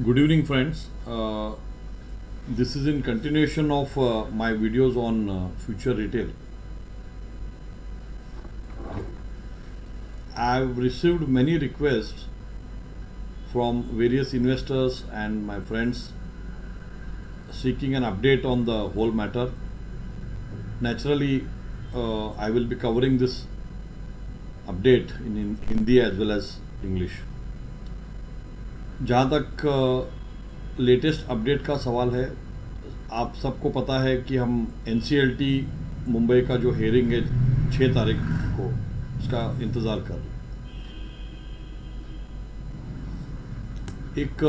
Good evening, friends. This is in continuation of my videos on future retail. I've received many requests from various investors and my friends seeking an update on the whole matter. Naturally, I will be covering this update in Hindi as well as English. जहाँ तक latest update का सवाल है, आप सबको पता है कि हम NCLT मुंबई का जो हेयरिंग है 6 तारीख को, उसका इंतज़ार कर रहे हैं। एक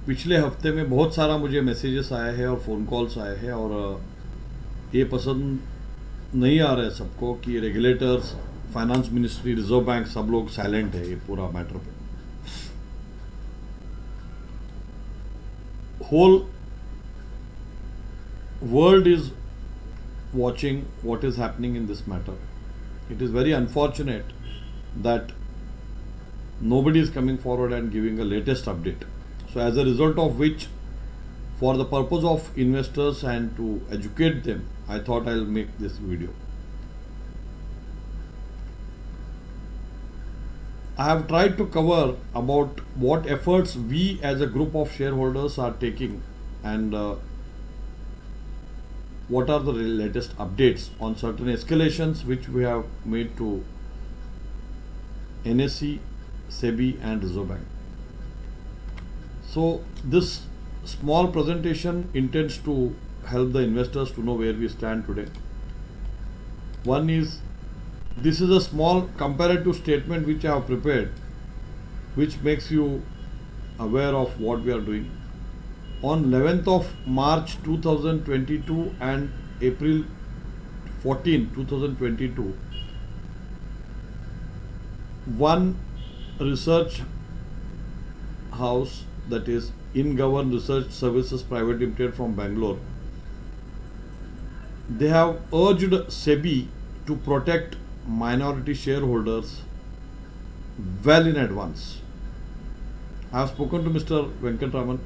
पिछले हफ्ते में बहुत सारा मुझे मैसेजेस आए हैं और फ़ोन कॉल्स आए हैं और ये पसंद नहीं आ रहा है सबको कि regulators, finance ministry, reserve bank सब लोग साइलेंट है ये पूरा मैटर पे। Whole world is watching what is happening in this matter. It is very unfortunate that nobody is coming forward and giving a latest update. So as a result of which, for the purpose of investors and to educate them, I thought I'll make this video. I have tried to cover about what efforts we as a group of shareholders are taking and what are the latest updates on certain escalations which we have made to NSE, SEBI and Reserve Bank. So this small presentation intends to help the investors to know where we stand today. One is, this is a small comparative statement which I have prepared, which makes you aware of what we are doing. On 11th of March 2022 and April 14, 2022, one research house, that is InGovern Research Services Private Limited from Bangalore, they have urged SEBI to protect minority shareholders well in advance. I have spoken to Mr. Venkatraman.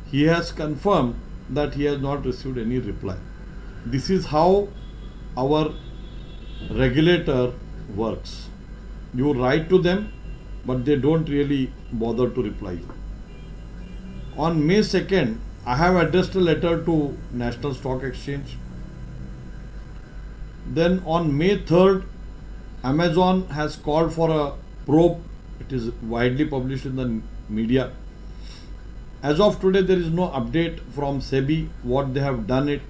He has confirmed that he has not received any reply. This is how our regulator works. You write to them, but they don't really bother to reply you. On May 2nd, I have addressed a letter to National Stock Exchange. Then on May 3rd, Amazon has called for a probe. It is widely published in the media. As of today, there is no update from SEBI what they have done it,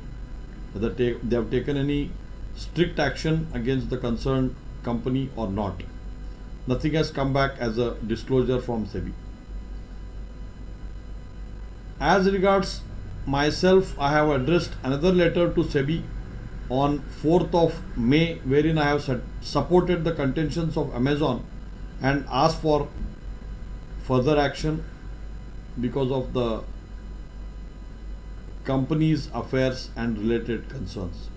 whether they have taken any strict action against the concerned company or not. Nothing has come back as a disclosure from SEBI. As regards myself, I have addressed another letter to SEBI on 4th of May, wherein I have supported the contentions of Amazon and asked for further action because of the company's affairs and related concerns.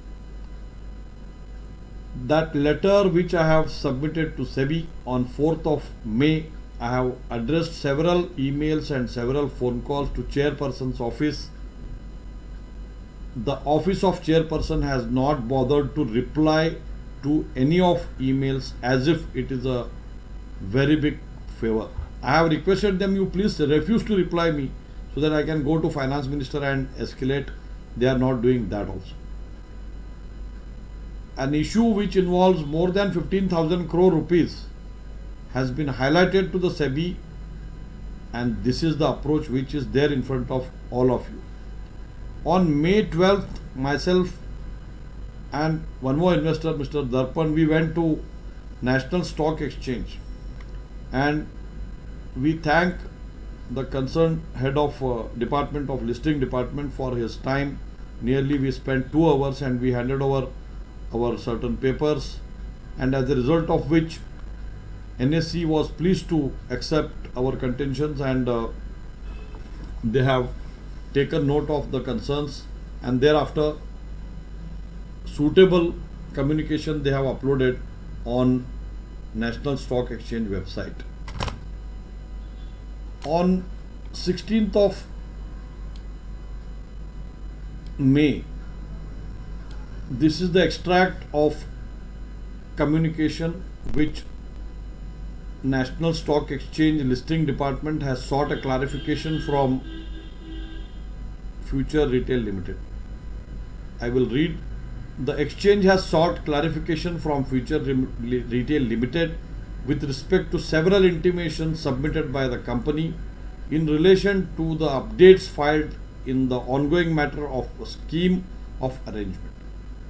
That letter which I have submitted to SEBI on 4th of May, I have addressed several emails and several phone calls to chairperson's office. The office of chairperson has not bothered to reply to any of emails as if it is a very big favor. I have requested them, you please refuse to reply me so that I can go to finance minister and escalate. They are not doing that also. An issue which involves more than 15,000 crore rupees has been highlighted to the SEBI, and this is the approach which is there in front of all of you. On May 12th, myself and one more investor, Mr. Darpan, we went to National Stock Exchange and we thank the concerned head of Department of Listing Department for his time. Nearly we spent 2 hours and we handed over our certain papers, and as a result of which NSE was pleased to accept our contentions and they have taken note of the concerns, and thereafter suitable communication they have uploaded on National Stock Exchange website. On 16th of May, this is the extract of communication which National Stock Exchange Listing Department has sought a clarification from Future Retail Limited. I will read. The exchange has sought clarification from Future Retail Limited with respect to several intimations submitted by the company in relation to the updates filed in the ongoing matter of a scheme of arrangement.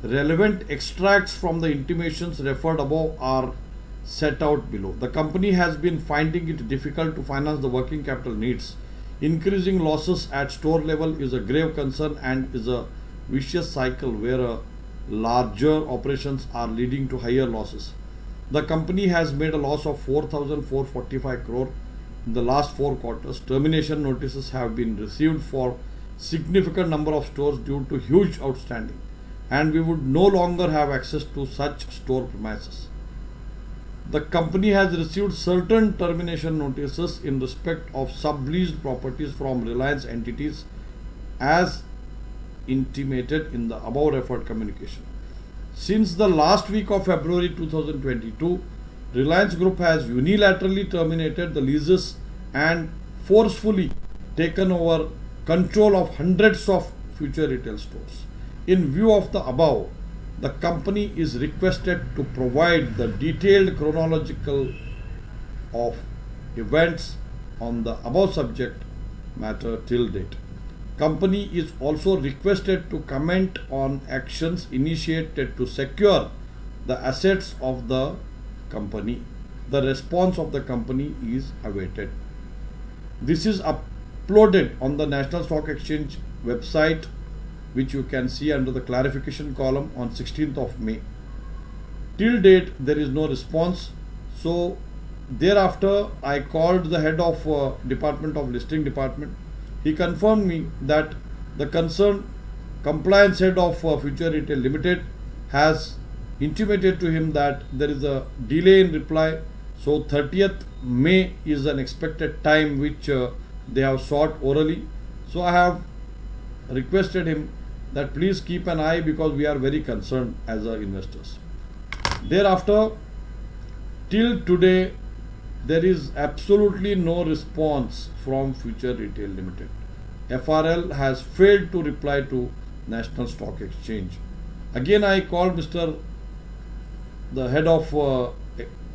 Relevant extracts from the intimations referred above are set out below. The company has been finding it difficult to finance the working capital needs. Increasing losses at store level is a grave concern and is a vicious cycle where larger operations are leading to higher losses. The company has made a loss of 4,445 crore in the last 4 quarters. Termination notices have been received for significant number of stores due to huge outstanding, and we would no longer have access to such store premises. The company has received certain termination notices in respect of subleased properties from Reliance entities as intimated in the above referred communication. Since the last week of February 2022, Reliance Group has unilaterally terminated the leases and forcefully taken over control of hundreds of Future Retail stores. In view of the above, the company is requested to provide the detailed chronological of events on the above subject matter till date. Company is also requested to comment on actions initiated to secure the assets of the company. The response of the company is awaited. This is uploaded on the National Stock Exchange website, which you can see under the clarification column on 16th of May. Till date, there is no response. So thereafter, I called the head of Department of Listing Department. He confirmed me that the concerned compliance head of Future Retail Limited has intimated to him that there is a delay in reply. So 30th May is an expected time which they have sought orally. So I have requested him that please keep an eye because we are very concerned as investors. Thereafter, till today, there is absolutely no response from Future Retail Limited. FRL has failed to reply to National Stock Exchange. Again, I called the head of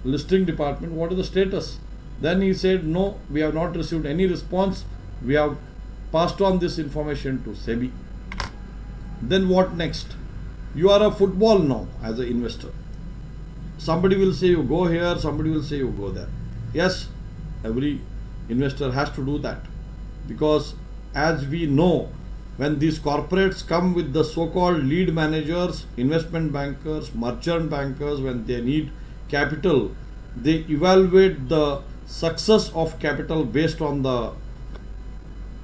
listing department. What is the status? Then he said, no, we have not received any response. We have passed on this information to SEBI. Then what next? You are a football now as an investor. Somebody will say you go here, somebody will say you go there. Yes, every investor has to do that, because as we know, when these corporates come with the so-called lead managers, investment bankers, merchant bankers, when they need capital, they evaluate the success of capital based on the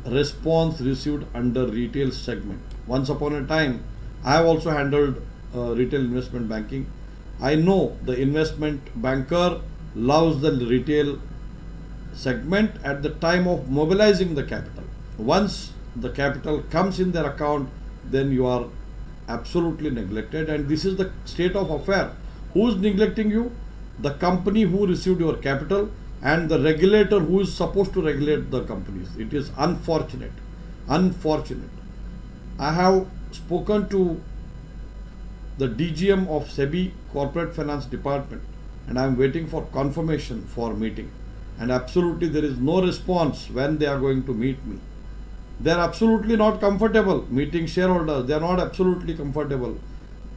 response received under retail segment. Once upon a time, I have also handled retail investment banking. I know the investment banker loves the retail segment at the time of mobilizing the capital. Once the capital comes in their account, then you are absolutely neglected, and this is the state of affair. Who is neglecting you? The company who received your capital and the regulator who is supposed to regulate the companies. It is unfortunate. Unfortunate. I have spoken to the DGM of SEBI Corporate Finance Department, and I am waiting for confirmation for meeting. And absolutely there is no response when they are going to meet me. They are absolutely not comfortable meeting shareholders. They are not absolutely comfortable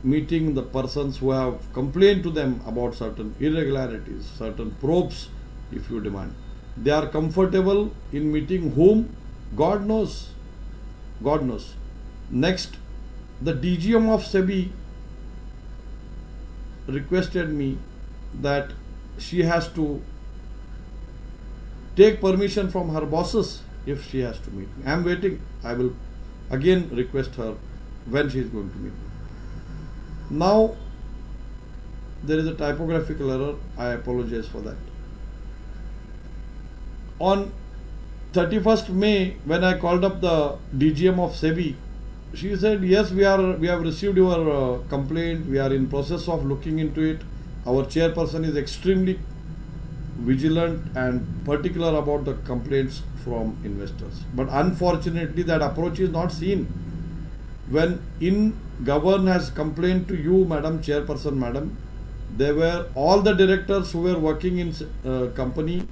meeting the persons who have complained to them about certain irregularities, certain probes, if you demand. They are comfortable in meeting whom? God knows. God knows. Next, the DGM of SEBI requested me that she has to take permission from her bosses if she has to meet me. I am waiting. I will again request her when she is going to meet me. Now, there is a typographical error. I apologize for that. On 31st May, when I called up the DGM of SEBI, she said, yes, we have received your complaint. We are in process of looking into it. Our chairperson is extremely vigilant and particular about the complaints from investors. But unfortunately, that approach is not seen. When InGovern has complained to you, Madam Chairperson, Madam, there were all the directors who were working in company,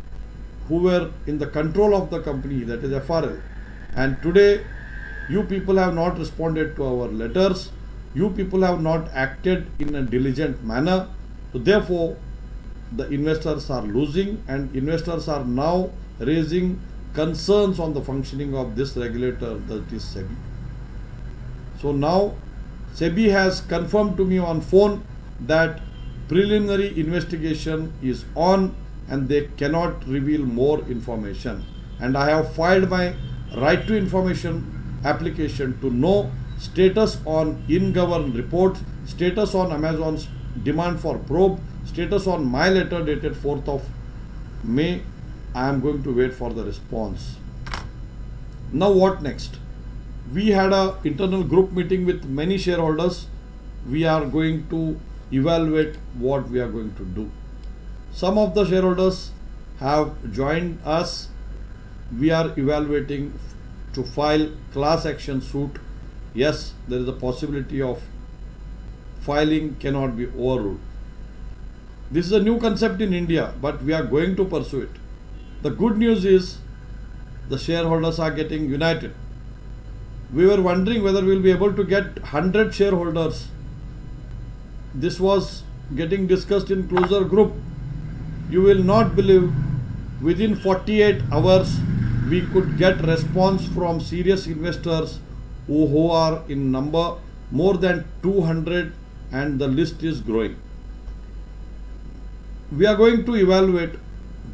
who were in the control of the company, that is FRL. And today, you people have not responded to our letters. You people have not acted in a diligent manner. So therefore, the investors are losing, and investors are now raising concerns on the functioning of this regulator, that is SEBI. So now SEBI has confirmed to me on phone that preliminary investigation is on and they cannot reveal more information. And I have filed my right to information application to know status on InGovern report, status on Amazon's demand for probe, status on my letter dated 4th of May. I am going to wait for the response. Now what next? We had an internal group meeting with many shareholders. We are going to evaluate what we are going to do. Some of the shareholders have joined us. We are evaluating to file class action suit. Yes, there is a possibility of filing cannot be overruled. This is a new concept in India, but we are going to pursue it. The good news is the shareholders are getting united. We were wondering whether we will be able to get 100 shareholders. This was getting discussed in closer group. You will not believe, within 48 hours, we could get response from serious investors who are in number more than 200, and the list is growing. We are going to evaluate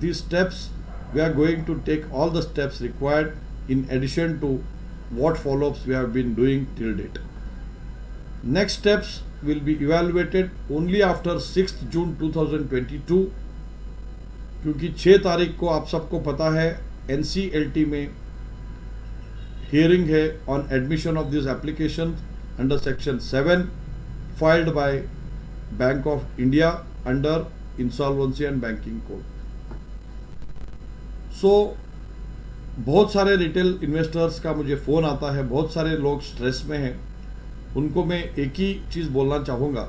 these steps. We are going to take all the steps required in addition to what follow-ups we have been doing till date. Next steps will be evaluated only after 6th June 2022, क्योंकि 6 तारीख को आप सबको पता है NCLT में hearing है on admission of this application under section 7 filed by Bank of India under Insolvency and Banking Code. So बहुत सारे रिटेल इन्वेस्टर्स का मुझे फ़ोन आता है, बहुत सारे लोग स्ट्रेस में हैं. उनको मैं एक ही चीज़ बोलना चाहूँगा,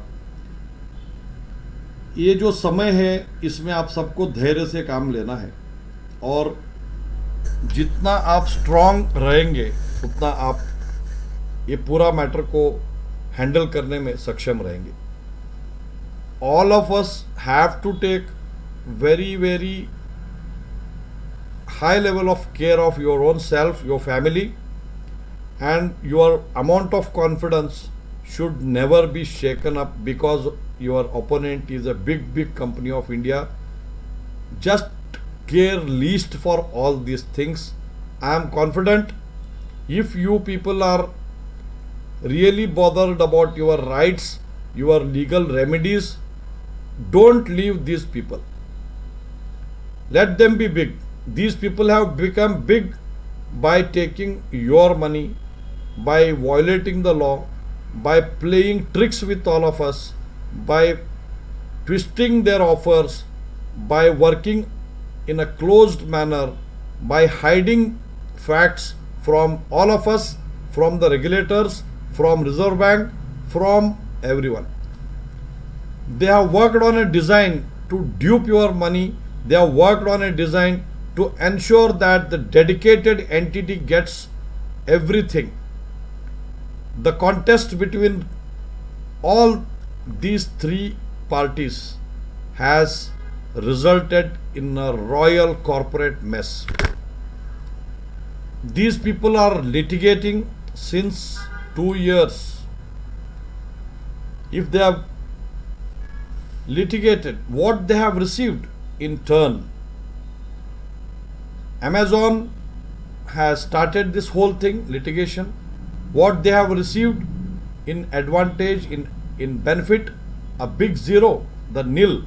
ये जो समय है इसमें आप सबको धैर्य से काम लेना है, और जितना आप स्ट्रांग रहेंगे उतना आप ये पूरा मैटर को हैंडल करने में सक्षम रहेंगे. All of us have to take very high level of care of your own self, your family, and your amount of confidence should never be shaken up because your opponent is a big company of India. Just care least for all these things. I am confident if you people are really bothered about your rights, your legal remedies, don't leave these people. Let them be big. These people have become big by taking your money, by violating the law, by playing tricks with all of us, by twisting their offers, by working in a closed manner, by hiding facts from all of us, from the regulators, from Reserve Bank, from everyone. They have worked on a design to dupe your money. They have worked on a design to ensure that the dedicated entity gets everything. The contest between all these three parties has resulted in a royal corporate mess. These people are litigating since 2 years. If they have litigated, what they have received in turn? Amazon has started this whole thing, litigation. What they have received in advantage, in benefit, a big zero, the nil,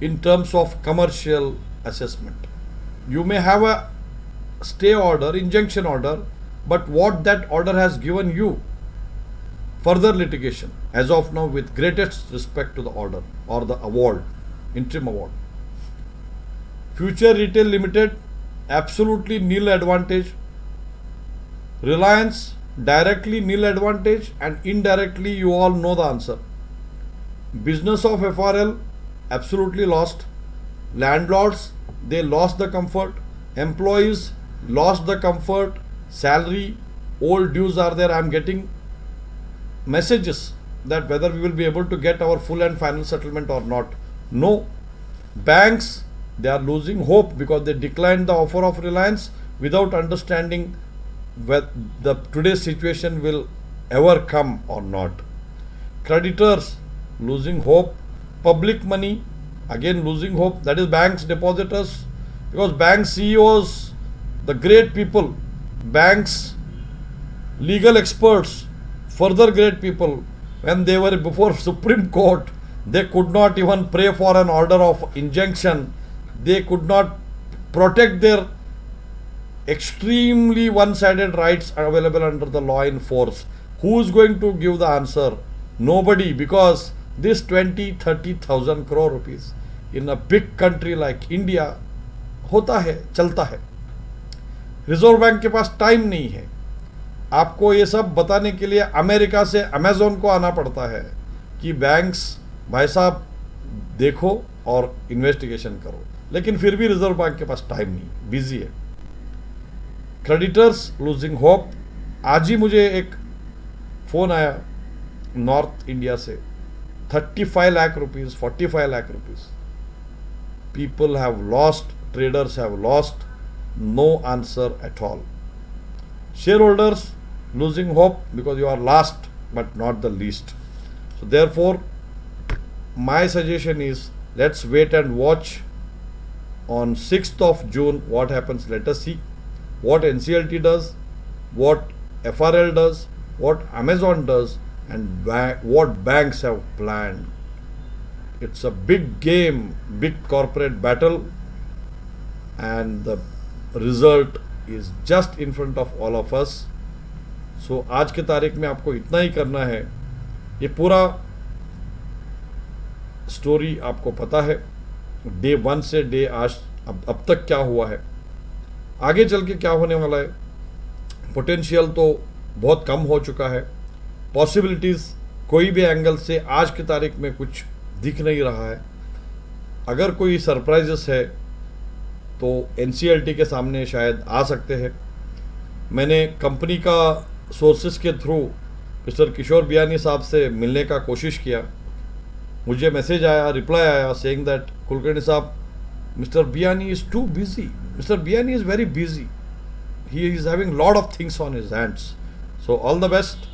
in terms of commercial assessment. You may have a stay order, injunction order, but what that order has given you, further litigation, as of now, with greatest respect to the order or the award, interim award. Future Retail Limited, absolutely nil advantage. Reliance, directly nil advantage, and indirectly you all know the answer. Business of FRL, absolutely lost. Landlords, they lost the comfort. Employees lost the comfort. Salary, old dues are there. I am getting messages that whether we will be able to get our full and final settlement or not. No. Banks, they are losing hope because they declined the offer of Reliance without understanding whether the today's situation will ever come or not. Creditors losing hope. Public money, again losing hope. That is banks, depositors, because bank CEOs, the great people, banks, legal experts, further great people, when they were before Supreme Court, they could not even pray for an order of injunction. They could not protect their extremely one-sided rights available under the law in force. Who is going to give the answer? Nobody, because this 20-30,000 crore rupees in a big country like India होता है, चलता है. Reserve bank के पास time नहीं है. आपको ये सब बताने के लिए अमेरिका से अमेजोन को आना पड़ता है कि बैंक्स भाई साहब देखो और इन्वेस्टिगेशन करो, लेकिन फिर भी रिजर्व बैंक के पास टाइम नहीं, बिजी है. Creditors losing hope. आज ही मुझे एक फ़ोन आया नॉर्थ इंडिया से, 35 lakh rupees, 45 lakh rupees. People have lost, traders have lost, no answer at all. Shareholders losing hope because you are last but not the least. So therefore, my suggestion is let's wait and watch on 6th of June what happens. Let us see what NCLT does, what FRL does, what Amazon does, and what banks have planned. It's a big game, big corporate battle, and the result is just in front of all of us. So आज के तारीख में आपको इतना ही करना है. ये पूरा स्टोरी आपको पता है, डे 1 से डे आज अब तक क्या हुआ है, आगे चल के क्या होने वाला है. पोटेंशियल तो बहुत कम हो चुका है. पॉसिबिलिटीज़ कोई भी एंगल से आज की तारीख में कुछ दिख नहीं रहा है. अगर कोई सरप्राइजेस है तो एनसीएलटी के सामने शायद आ सकते हैं. मैंने कंपनी का सोर्सेस के थ्रू मिस्टर किशोर बियानी साहब से मिलने का कोशिश किया. मुझे मैसेज आया, रिप्लाई आया सेइंग दैट कुलकर्णी साहब, mister Biyani is too busy. Mister Biyani is very busy. He is having lot of things on his hands. So all the best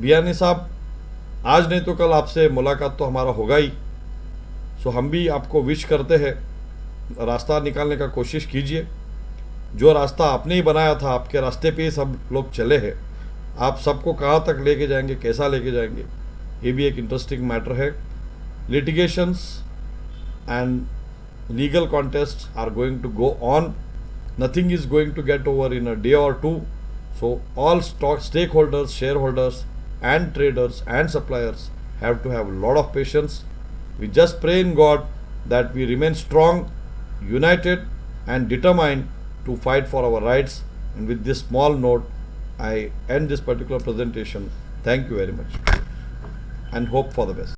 Biyani साहब. आज नहीं तो कल आपसे मुलाकात तो हमारा होगा ही. सो हम भी आपको विश करते हैं, रास्ता निकालने का कोशिश कीजिए. जो रास्ता आपने ही बनाया था, आपके रास्ते पे ही सब लोग चले हैं. आप सबको कहाँ तक लेके जाएंगे, कैसा लेके जाएंगे, ये भी एक इंटरेस्टिंग मैटर है. Litigations and legal contests are going to go on. Nothing is going to get over in a day or two. So all stake holders, share holders and traders and suppliers have to have a lot of patience. We just pray in God that we remain strong, united and determined to fight for our rights. And with this small note, I end this particular presentation. Thank you very much and hope for the best.